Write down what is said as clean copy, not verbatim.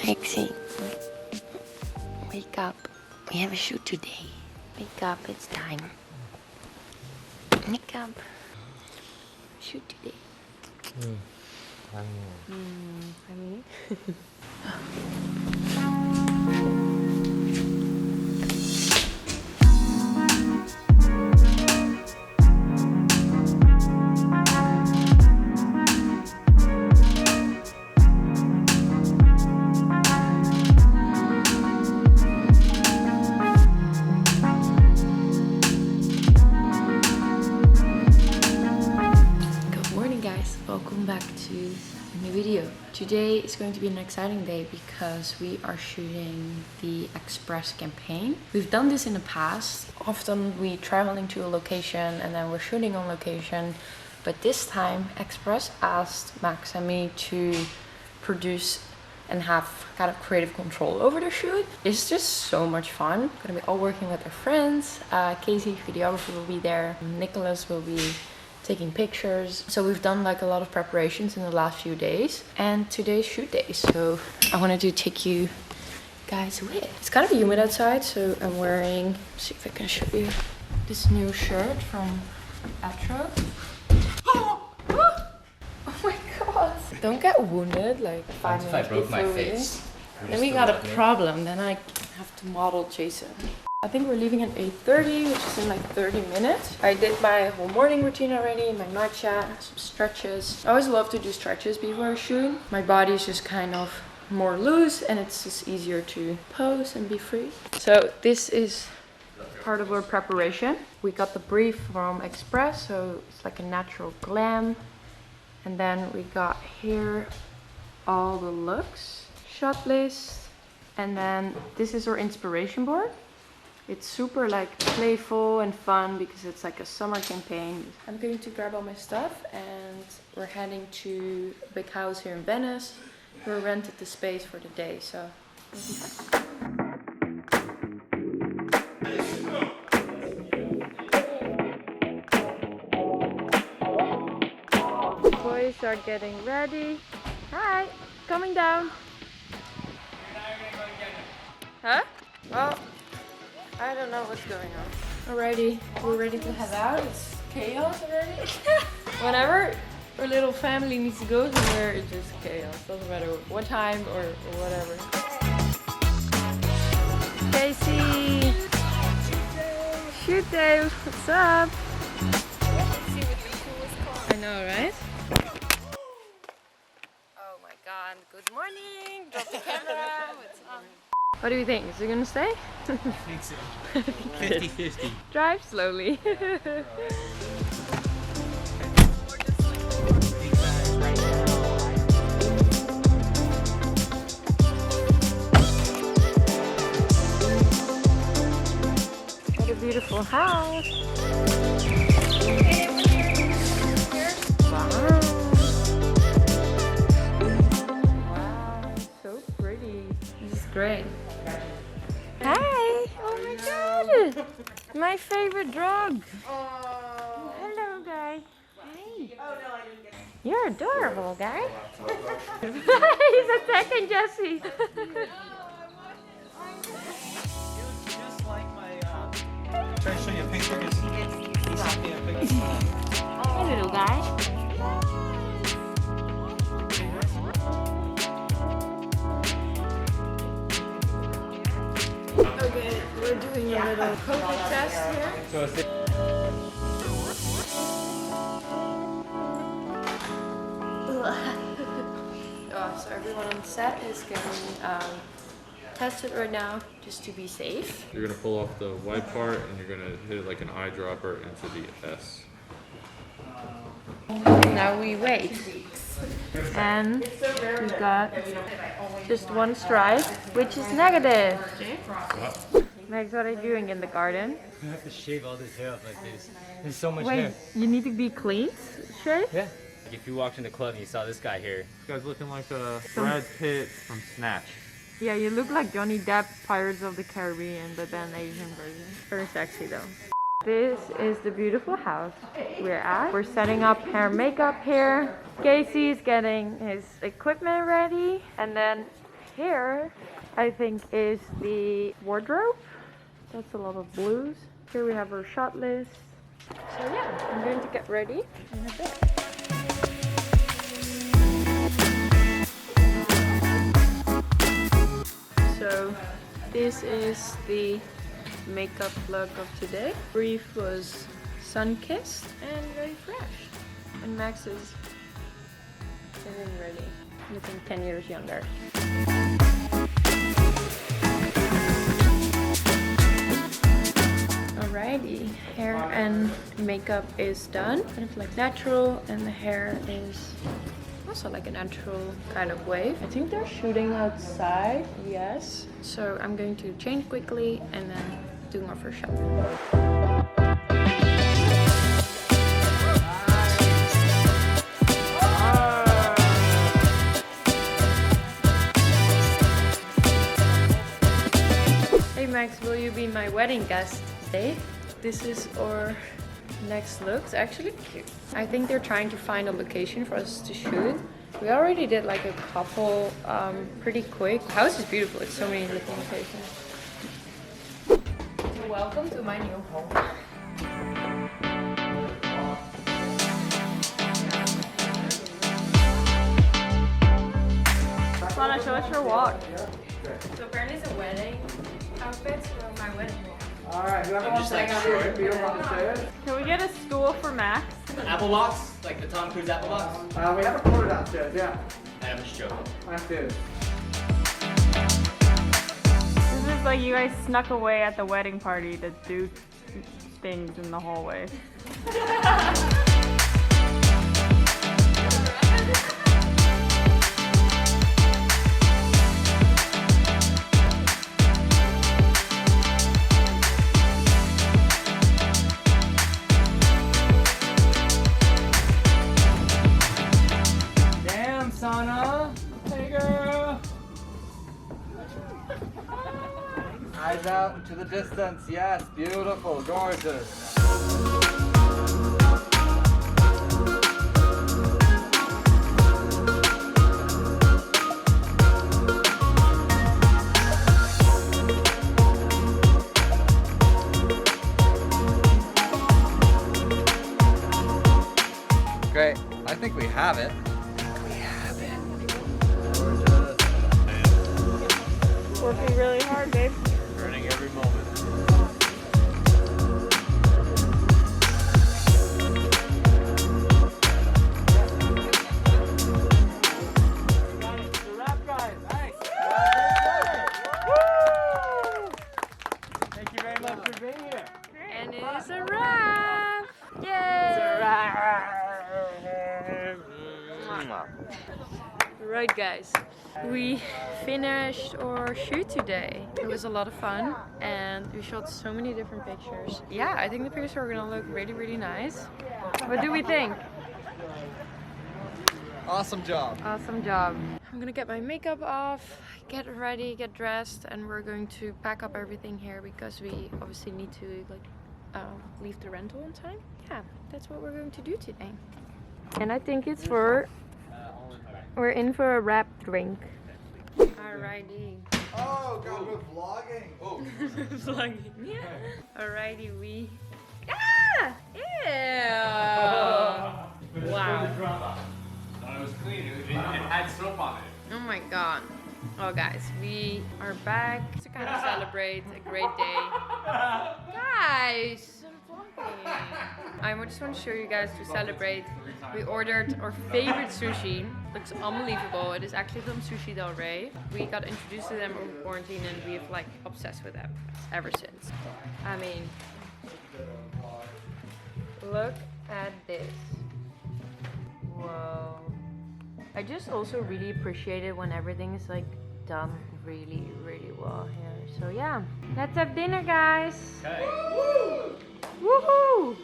Lexi, wake up. We have a shoot today. Wake up, it's time. Wake up. Shoot today. Honey. Welcome back to a new video. Today is going to be an exciting day because we are shooting the Express campaign. We've done this in the past. Often we travel into a location and then we're shooting on location. But this time Express asked Max and me to produce and have kind of creative control over the shoot. It's just so much fun. We're gonna be all working with our friends. Casey, videographer, will be there. Nicholas will be taking pictures. So we've done like a lot of preparations in the last few days, and today's shoot day. So I wanted to take you guys with. It's kind of humid outside, so I'm wearing, let's see if I can show you, this new shirt from Atro. Oh my god! Don't get wounded like 5 minutes I broke my before face. Then we got a problem. Then I have to model Jason. I think we're leaving at 8:30, which is in like 30 minutes. I did my whole morning routine already, my matcha, some stretches. I always love to do stretches before a shoot. My body is just kind of more loose and it's just easier to pose and be free. So this is part of our preparation. We got the brief from Express, so it's like a natural glam. And then we got here all the looks, shot list. And then this is our inspiration board. It's super like playful and fun because it's like a summer campaign. I'm going to grab all my stuff and we're heading to a big house here in Venice. We rented the space for the day, so it'll be fun. Boys are getting ready. Hi, coming down. Huh? Well, I don't know what's going on. Alrighty, we're ready to head out. It's chaos already. Whenever our little family needs to go somewhere, it's just chaos. Doesn't matter what time or whatever. Casey! Shoot day! What's up? I know, right? Oh my god, good morning! Drop the camera! What's up? What do you think? Is it gonna stay? I think so. 50-50. Drive slowly. What a beautiful house. Wow. Wow, so pretty. This is great. Hi! Oh my god! My favorite drug! Oh. Hello, guy. Hey! Oh no, I didn't get it. You're adorable, guy. He's attacking Jessie. Just like my. Try to show you a picture. He sent me a picture. Hey, little guy. Okay, we're doing a little COVID test here. So everyone on set is getting tested right now, just to be safe. You're going to pull off the white part and you're going to hit it like an eyedropper into the S. Now we wait. And we got just one stripe, which is negative. Max, what are you doing in the garden? You have to shave all this hair off like this. There's so much Wait, hair. you need to be clean, shave? Yeah. If you walked in the club and you saw this guy here. This guy's looking like Brad Pitt from Snatch. Yeah, you look like Johnny Depp, Pirates of the Caribbean, but then Asian version. Very sexy though. This is the beautiful house we're at. We're setting up hair and makeup here. Casey is getting his equipment ready, and then here, I think, is the wardrobe. That's a lot of blues. Here we have our shot list. So yeah, I'm going to get ready in a bit. So this is the makeup look of today. Brief was sun-kissed and very fresh. And Max is getting ready, looking 10 years younger. Alrighty, hair and makeup is done. Kind of like natural, and the hair is also like a natural kind of wave. I think they're shooting outside, yes. So I'm going to change quickly and then do more first shot. Hey Max, will you be my wedding guest today? This is our next look. It's actually cute. I think they're trying to find a location for us to shoot. We already did like a couple pretty quick. The house is beautiful. It's so many different locations. So welcome to my new home. Sanne, show us your walk. So apparently it's a wedding outfit for my wedding walk. Alright, whoever wants to short beer on the stairs. Can we get a stool for Max? Apple box? Like the Tom Cruise apple box? We have a quarter downstairs, yeah. I have a stroke. That's it. This is like you guys snuck away at the wedding party to do things in the hallway. Damn, Sanne. Hey, girl. Eyes out into the distance. Yes, beautiful, gorgeous. Great. I think we have it. Working really hard, babe. Earning every moment. The wrap, guys. Nice. Thank you very much for being here. And it is a wrap! Yay! Right guys, we finished our shoot today. It was a lot of fun and we shot so many different pictures. Yeah, I think the pictures are gonna look really, really nice. What do we think? Awesome job. Awesome job. I'm gonna get my makeup off, get ready, get dressed, and we're going to pack up everything here because we obviously need to leave the rental on time. Yeah, that's what we're going to do today. And I think it's we're in for a wrap drink. Alrighty. Oh, God, we're vlogging. Oh. Vlogging. Yeah. Alrighty, we. Ah! Ew! Wow. Thought it was clean. It had soap on it. Oh my god. Oh guys, we are back to kind of celebrate a great day. Guys, I'm vlogging. I just want to show you guys to celebrate. We ordered our favorite sushi. Looks unbelievable. It is actually from Sushi Del Rey. We got introduced to them over quarantine and we've like obsessed with them ever since. I mean, look at this. Whoa. I just also really appreciate it when everything is like done really, really well here. So yeah, let's have dinner, guys. Okay. Woohoo!